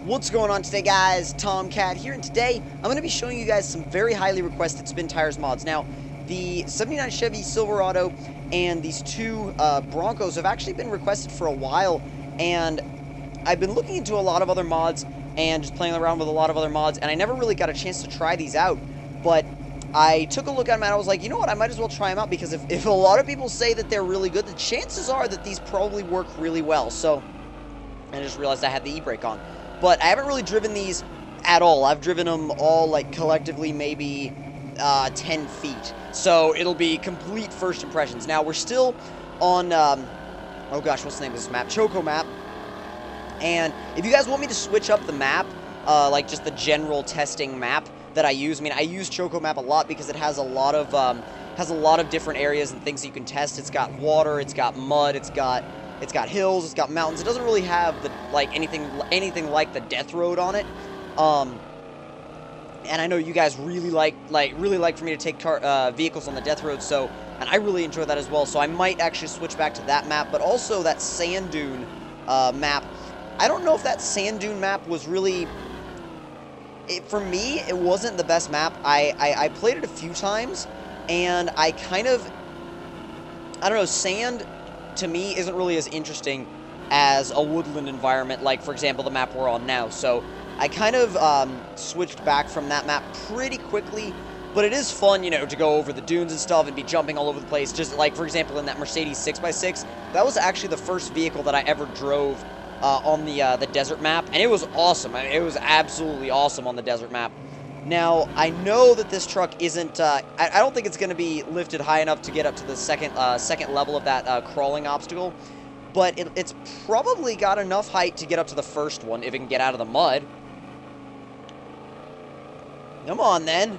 What's going on today, guys? Tomcat here, and today I'm going to be showing you guys some very highly requested Spintires mods. Now, the 79 Chevy Silverado and these two Broncos have actually been requested for a while, and I've been looking into a lot of other mods and just playing around with a lot of other mods, and I never really got a chance to try these out, but I took a look at them and I was like, you know what, I might as well try them out, because if a lot of people say that they're really good, the chances are that these probably work really well. So I just realized I had the e-brake on. But I haven't really driven these at all. I've driven them all, like, collectively maybe 10 feet. So it'll be complete first impressions. Now, we're still on, oh gosh, what's the name of this map? Choco map. And if you guys want me to switch up the map, like just the general testing map that I use, I mean, I use Choco map a lot because it has a lot of different areas and things that you can test. It's got water, it's got mud, it's got hills, it's got mountains. It doesn't really have the anything like the death road on it. And I know you guys really like for me to take vehicles on the death road, so, and I really enjoy that as well. So I might actually switch back to that map, but also that sand dune map. I don't know if that sand dune map was really, for me, it wasn't the best map. I played it a few times, and I don't know, sand to me isn't really as interesting as a woodland environment, like, for example, the map we're on now. So I kind of switched back from that map pretty quickly, but it is fun, you know, to go over the dunes and stuff and be jumping all over the place. Just like, for example, in that Mercedes 6x6, that was actually the first vehicle that I ever drove on the desert map, and it was awesome. I mean, it was absolutely awesome on the desert map. Now, I know that this truck isn't, I don't think it's going to be lifted high enough to get up to the second level of that crawling obstacle, but it's probably got enough height to get up to the first one if it can get out of the mud. Come on, then.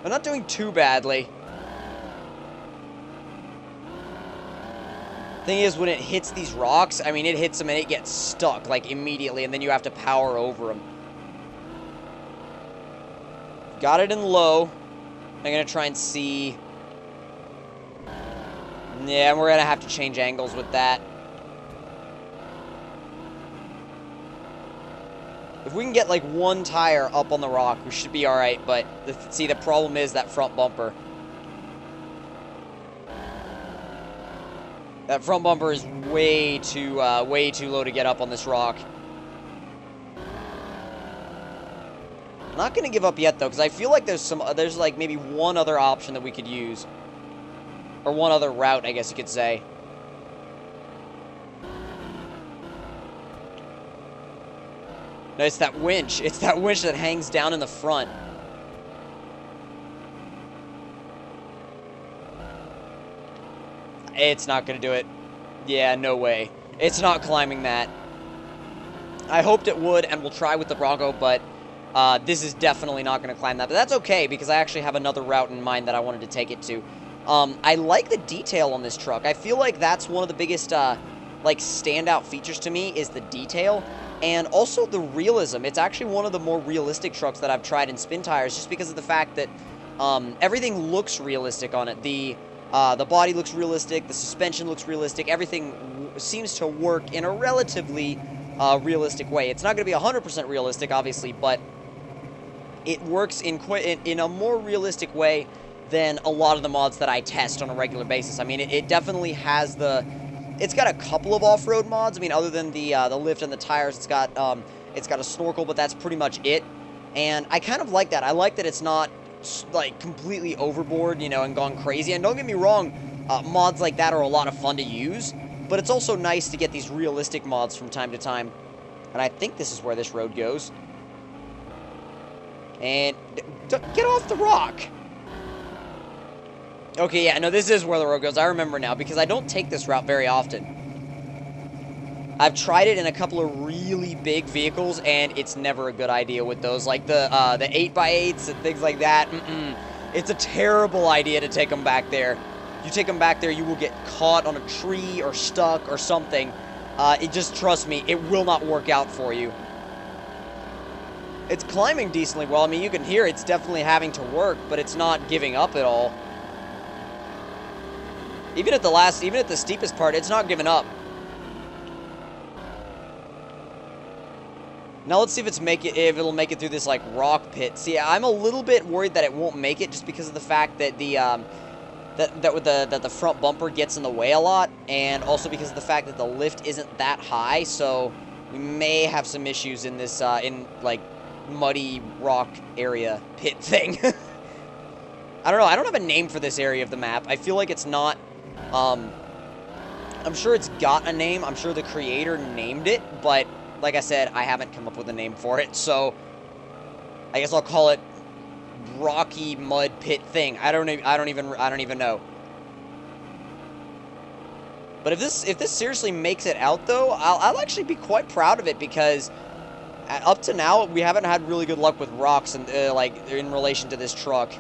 I'm not doing too badly. Thing is, when it hits these rocks, I mean, it hits them and it gets stuck, like, immediately, and then you have to power over them. Got it in low. I'm going to try and see. Yeah, we're going to have to change angles with that. If we can get, like, one tire up on the rock, we should be alright, but, see, the problem is that front bumper. That front bumper is way too low to get up on this rock. I'm not going to give up yet, though, because I feel like there's like maybe one other option that we could use. Or one other route, I guess you could say. No, it's that winch. It's that winch that hangs down in the front. It's not going to do it. Yeah, no way. It's not climbing that. I hoped it would, and we'll try with the Bronco, but this is definitely not going to climb that. But that's okay, because I actually have another route in mind that I wanted to take it to. I like the detail on this truck. I feel like that's one of the biggest, like, standout features to me is the detail. And also the realism. It's actually one of the more realistic trucks that I've tried in Spintires, just because of the fact that everything looks realistic on it. The body looks realistic, the suspension looks realistic, everything seems to work in a relatively realistic way. It's not going to be 100% realistic, obviously, but it works in a more realistic way than a lot of the mods that I test on a regular basis. I mean, it definitely has it's got a couple of off-road mods. I mean, other than the lift and the tires, it's got a snorkel, but that's pretty much it. And I kind of like that. I like that it's not, like, completely overboard, you know, and gone crazy. And don't get me wrong, mods like that are a lot of fun to use, but it's also nice to get these realistic mods from time to time. And I think this is where this road goes. And get off the rock. Okay, yeah, no, this is where the road goes. I remember now, because I don't take this route very often. I've tried it in a couple of really big vehicles, and it's never a good idea with those, like the 8x8s and things like that. It's a terrible idea to take them back there. You take them back there, you will get caught on a tree or stuck or something. Trust me, it will not work out for you. It's climbing decently well. I mean, you can hear it's definitely having to work, but it's not giving up at all. Even at the steepest part, it's not giving up. Now let's see if it'll make it through this like rock pit. See, I'm a little bit worried that it won't make it just because of the fact that the front bumper gets in the way a lot, and also because of the fact that the lift isn't that high. So we may have some issues in this in like muddy rock area pit thing. I don't know. I don't have a name for this area of the map. I feel like it's not. I'm sure it's got a name. I'm sure the creator named it, but like I said, I haven't come up with a name for it. So I guess I'll call it Rocky Mud Pit Thing. I don't even know. But if this seriously makes it out, though, I'll actually be quite proud of it, because up to now we haven't had really good luck with rocks and like in relation to this truck.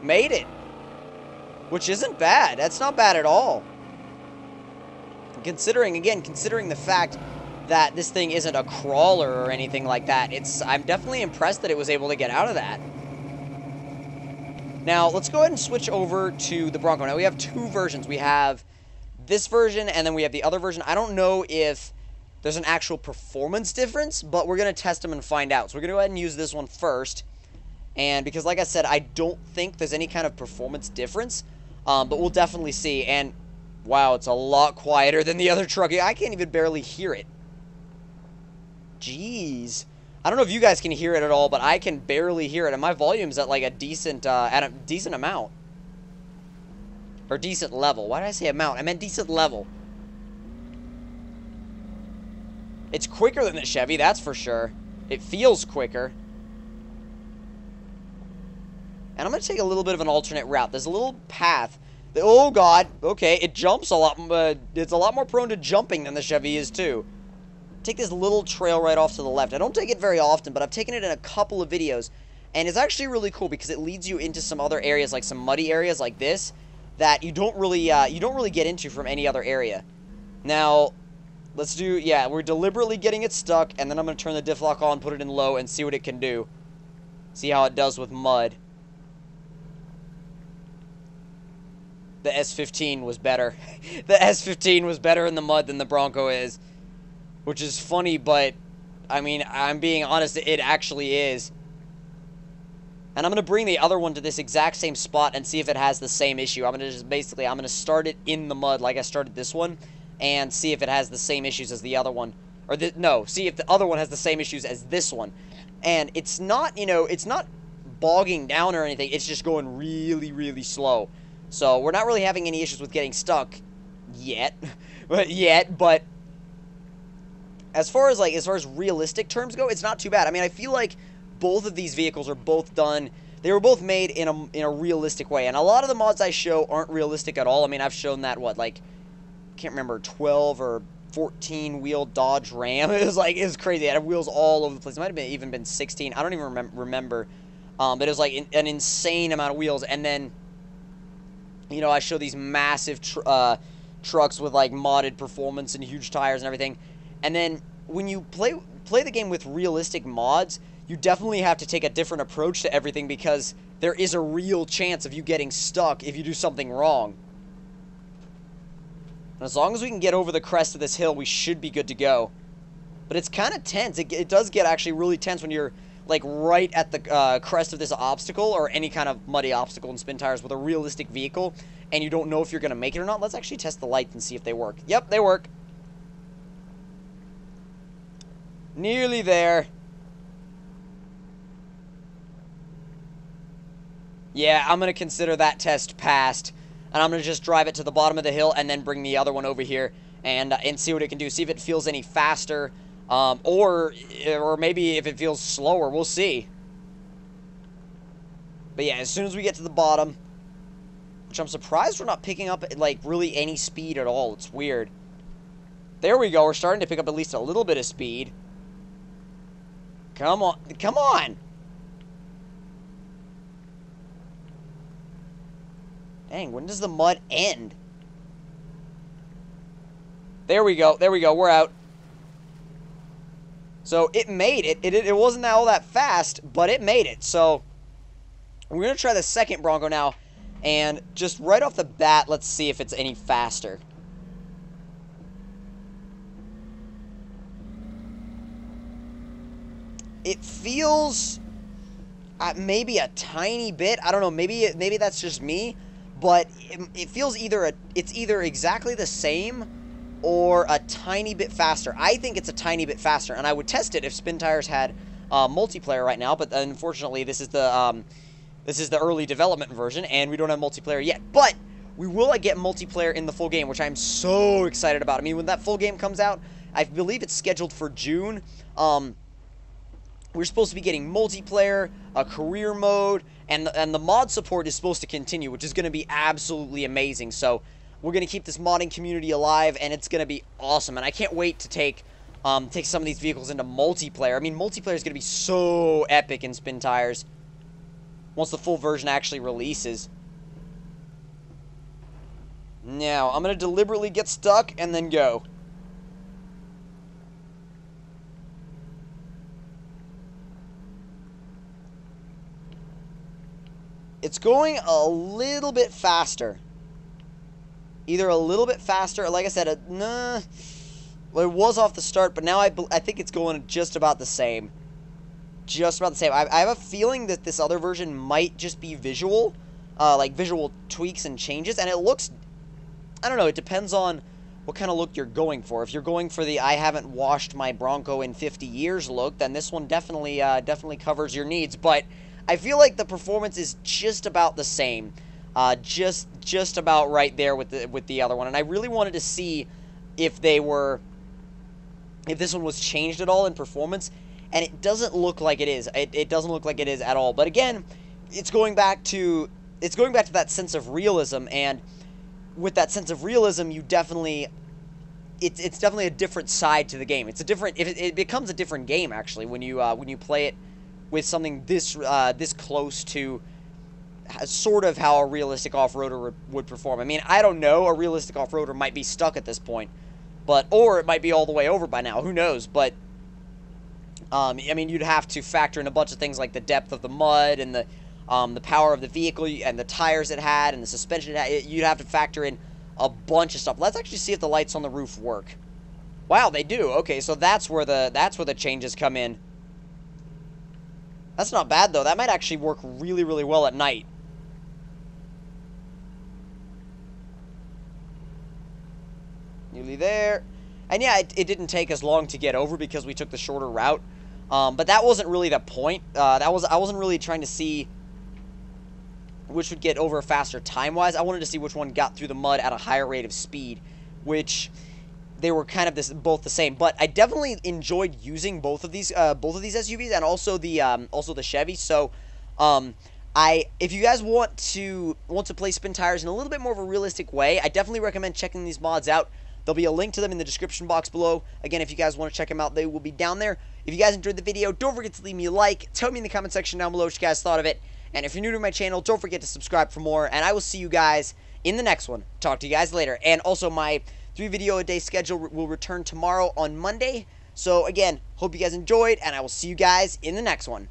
Made it, which isn't bad. That's not bad at all. Considering the fact that this thing isn't a crawler or anything like that, I'm definitely impressed that it was able to get out of that. Now, let's go ahead and switch over to the Bronco. Now, we have two versions. We have this version, and then we have the other version. I don't know if there's an actual performance difference, but we're going to test them and find out. So we're going to go ahead and use this one first. And because, like I said, I don't think there's any kind of performance difference, but we'll definitely see. And, wow, it's a lot quieter than the other truck. I can't even barely hear it. Jeez. I don't know if you guys can hear it at all, but I can barely hear it. And my volume's at, like, a decent amount. Or decent level. Why did I say amount? I meant decent level. It's quicker than the Chevy, that's for sure. It feels quicker. And I'm going to take a little bit of an alternate route. There's a little path. Oh, God. Okay, it jumps a lot. It's a lot more prone to jumping than the Chevy is, too. Take this little trail right off to the left. I don't take it very often, but I've taken it in a couple of videos. And it's actually really cool because it leads you into some other areas, like some muddy areas like this, that you don't really get into from any other area. Now, let's do, yeah, we're deliberately getting it stuck, and then I'm going to turn the diff lock on, put it in low, and see what it can do. See how it does with mud. The S15 was better. The S15 was better in the mud than the Bronco is. Which is funny, but, I mean, I'm being honest, it actually is. And I'm going to bring the other one to this exact same spot and see if it has the same issue. I'm going to just basically, I'm going to start it in the mud like I started this one, and see if it has the same issues as the other one. Or, no, see if the other one has the same issues as this one. And it's not, you know, it's not bogging down or anything, it's just going really, really slow. So, we're not really having any issues with getting stuck yet. but as far as realistic terms go, it's not too bad. I mean, I feel like both of these vehicles are both done. They were both made in a realistic way, and a lot of the mods I show aren't realistic at all. I mean, I've shown that I can't remember, 12 or 14 wheel Dodge Ram. It was crazy. It had wheels all over the place. It might have even been 16. I don't even remember. But it was like an insane amount of wheels, and then, you know, I show these massive trucks with like modded performance and huge tires and everything. And then when you play the game with realistic mods, you definitely have to take a different approach to everything, because there is a real chance of you getting stuck if you do something wrong. And as long as we can get over the crest of this hill, we should be good to go. But it's kind of tense. It does get actually really tense when you're like right at the crest of this obstacle, or any kind of muddy obstacle in Spintires with a realistic vehicle, and you don't know if you're going to make it or not. Let's actually test the lights and see if they work. Yep, they work. Nearly there. Yeah, I'm going to consider that test passed. And I'm going to just drive it to the bottom of the hill and then bring the other one over here and see what it can do. See if it feels any faster, or maybe if it feels slower. We'll see. But yeah, as soon as we get to the bottom, which I'm surprised we're not picking up, like, really any speed at all. It's weird. There we go. We're starting to pick up at least a little bit of speed. Come on. Come on! Dang, when does the mud end? There we go. There we go. We're out. So, it made it. It wasn't all that fast, but it made it. So, we're going to try the second Bronco now. And just right off the bat, let's see if it's any faster. it feels maybe a tiny bit. I don't know. Maybe that's just me, but it feels it's either exactly the same or a tiny bit faster. I think it's a tiny bit faster, and I would test it if Spintires had multiplayer right now. But unfortunately, this is the early development version, and we don't have multiplayer yet. But we will get multiplayer in the full game, which I'm so excited about. I mean, when that full game comes out, I believe it's scheduled for June. We're supposed to be getting multiplayer, a career mode, and the mod support is supposed to continue, which is going to be absolutely amazing. So we're going to keep this modding community alive, and it's going to be awesome. And I can't wait to take some of these vehicles into multiplayer. I mean, multiplayer is going to be so epic in Spintires once the full version actually releases. Now, I'm going to deliberately get stuck and then go. It's going a little bit faster. Either a little bit faster, or like I said, well, it was off the start, but now I think it's going just about the same. Just about the same. I have a feeling that this other version might just be visual, like visual tweaks and changes, and it looks, I don't know, it depends on what kind of look you're going for. If you're going for the I haven't washed my Bronco in 50 years look, then this one definitely covers your needs, but I feel like the performance is just about the same. Just about right there with the other one, and I really wanted to see if this one was changed at all in performance, and it doesn't look like it is. It doesn't look like it is at all. But again, it's going back to that sense of realism, and with that sense of realism, you definitely it's definitely a different side to the game. It's a different it becomes a different game actually when you play it with something this close to sort of how a realistic off-roader would perform. I mean, I don't know. A realistic off-roader might be stuck at this point, or it might be all the way over by now. Who knows? But I mean, you'd have to factor in a bunch of things like the depth of the mud and the power of the vehicle and the tires it had and the suspension it had. You'd have to factor in a bunch of stuff. Let's actually see if the lights on the roof work. Wow, they do. Okay, so that's where the changes come in. That's not bad though. That might actually work really, really well at night. Nearly there. And yeah, it didn't take as long to get over because we took the shorter route. But that wasn't really the point. I wasn't really trying to see which would get over faster time-wise. I wanted to see which one got through the mud at a higher rate of speed, which they were kind of both the same. But I definitely enjoyed using both of these SUVs and also the Chevy. So if you guys want to play Spintires in a little bit more of a realistic way, I definitely recommend checking these mods out. There'll be a link to them in the description box below. Again, if you guys want to check them out, they will be down there. If you guys enjoyed the video, don't forget to leave me a like. Tell me in the comment section down below what you guys thought of it. And if you're new to my channel, don't forget to subscribe for more. And I will see you guys in the next one. Talk to you guys later. And also, my 3-video-a-day schedule will return tomorrow on Monday. So, again, hope you guys enjoyed, and I will see you guys in the next one.